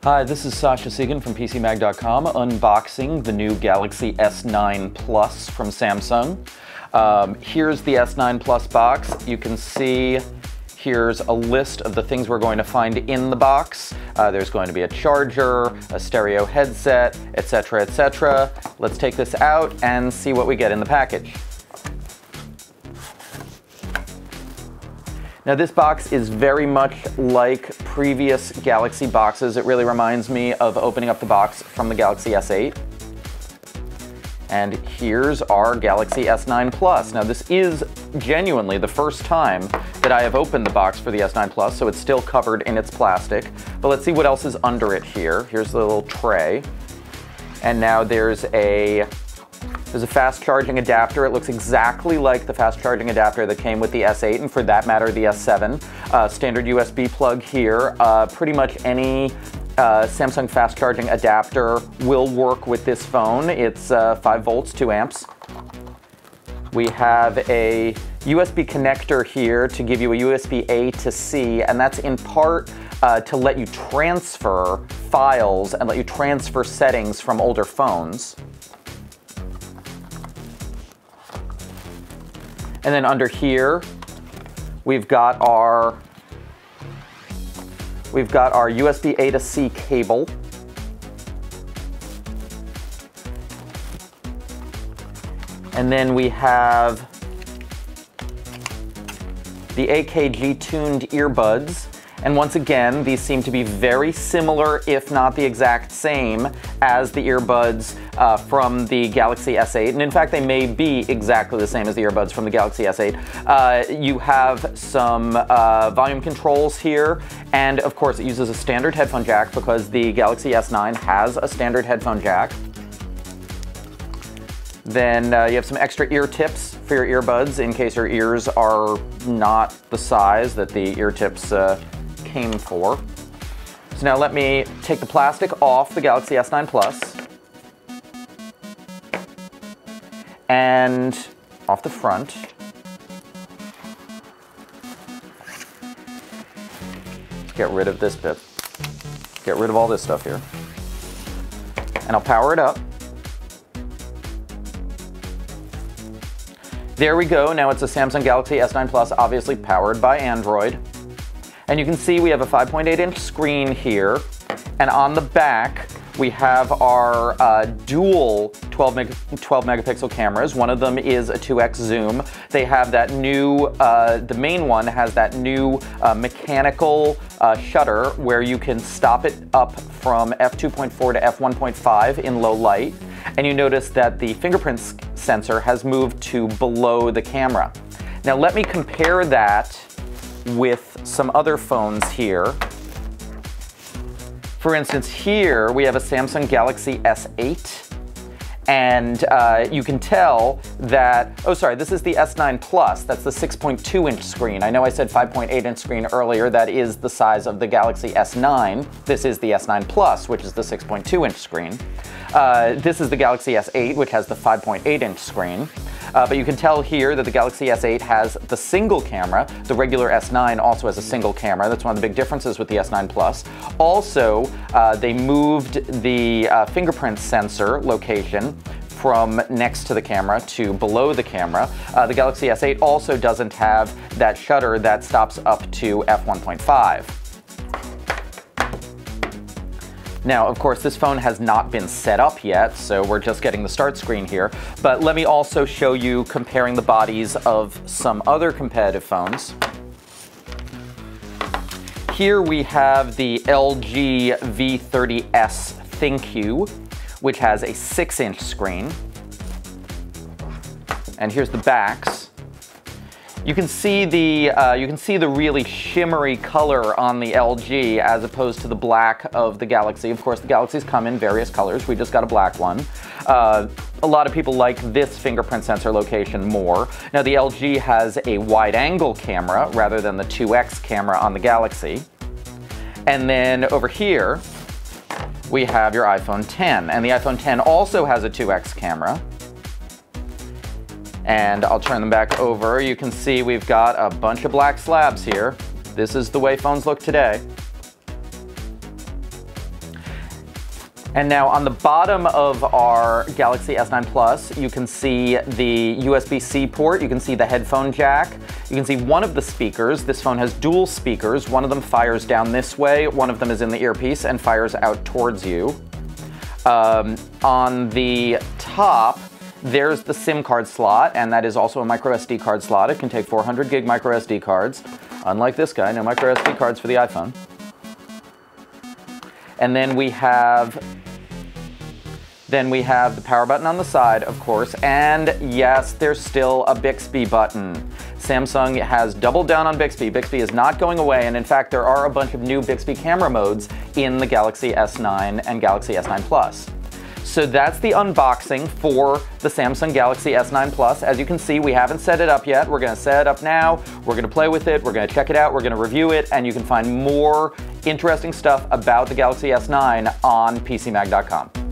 Hi, this is Sasha Segan from PCMag.com unboxing the new Galaxy S9 Plus from Samsung. Here's the S9 Plus box. You can see here's a list of the things we're going to find in the box. There's going to be a charger, a stereo headset, etc., etc. Let's take this out and see what we get in the package. Now this box is very much like previous Galaxy boxes. It really reminds me of opening up the box from the Galaxy S8. And here's our Galaxy S9 Plus. Now this is genuinely the first time that I have opened the box for the S9 Plus, so it's still covered in its plastic. But let's see what else is under it here. Here's the little tray. And now there's a fast charging adapter. It looks exactly like the fast charging adapter that came with the S8 and for that matter the S7. Standard USB plug here. Pretty much any Samsung fast charging adapter will work with this phone. It's 5 volts, 2 amps. We have a USB connector here to give you a USB A to C, and that's in part to let you transfer files and let you transfer settings from older phones. And then under here, we've got our USB A to C cable. And then we have the AKG tuned earbuds. And once again, these seem to be very similar, if not the exact same, as the earbuds from the Galaxy S8. And in fact, they may be exactly the same as the earbuds from the Galaxy S8. You have some volume controls here. And of course, it uses a standard headphone jack because the Galaxy S9 has a standard headphone jack. Then you have some extra ear tips for your earbuds in case your ears are not the size that the ear tips came for. So now let me take the plastic off the Galaxy S9 Plus and off the front. Let's get rid of this bit. Get rid of all this stuff here. And I'll power it up. There we go. Now it's a Samsung Galaxy S9 Plus, obviously powered by Android. And you can see we have a 5.8-inch screen here. And on the back, we have our dual 12 megapixel cameras. One of them is a 2x zoom. They have that new, the main one has that new mechanical shutter where you can stop it up from f2.4 to f1.5 in low light. And you notice that the fingerprint sensor has moved to below the camera. Now let me compare that with some other phones here. For instance, here we have a Samsung Galaxy S8, and you can tell that, oh sorry, this is the S9 Plus, that's the 6.2-inch screen. I know I said 5.8-inch screen earlier, that is the size of the Galaxy S9. This is the S9 Plus, which is the 6.2-inch screen. This is the Galaxy S8, which has the 5.8-inch screen. But you can tell here that the Galaxy S8 has the single camera. The regular S9 also has a single camera. That's one of the big differences with the S9 Plus. Also, they moved the fingerprint sensor location from next to the camera to below the camera. The Galaxy S8 also doesn't have that shutter that stops up to f1.5. Now, of course, this phone has not been set up yet, so we're just getting the start screen here. But let me also show you comparing the bodies of some other competitive phones. Here we have the LG V30S ThinQ, which has a 6-inch screen. And here's the backs. You can see the really shimmery color on the LG as opposed to the black of the Galaxy. Of course, the Galaxies come in various colors. We just got a black one. A lot of people like this fingerprint sensor location more. Now, the LG has a wide-angle camera rather than the 2x camera on the Galaxy. And then over here, we have your iPhone X. And the iPhone X also has a 2x camera. And I'll turn them back over. You can see we've got a bunch of black slabs here. This is the way phones look today. And now on the bottom of our Galaxy S9 Plus, you can see the USB-C port, you can see the headphone jack, you can see one of the speakers. This phone has dual speakers. One of them fires down this way, one of them is in the earpiece and fires out towards you. On the top, there's the SIM card slot, and that is also a micro SD card slot. It can take 400 gig micro SD cards. Unlike this guy, no micro SD cards for the iPhone. And then we have the power button on the side, of course, and yes, there's still a Bixby button. Samsung has doubled down on Bixby. Bixby is not going away, and in fact, there are a bunch of new Bixby camera modes in the Galaxy S9 and Galaxy S9 Plus. So that's the unboxing for the Samsung Galaxy S9 Plus. As you can see, we haven't set it up yet. We're gonna set it up now. We're gonna play with it. We're gonna check it out. We're gonna review it, and you can find more interesting stuff about the Galaxy S9 on PCMag.com.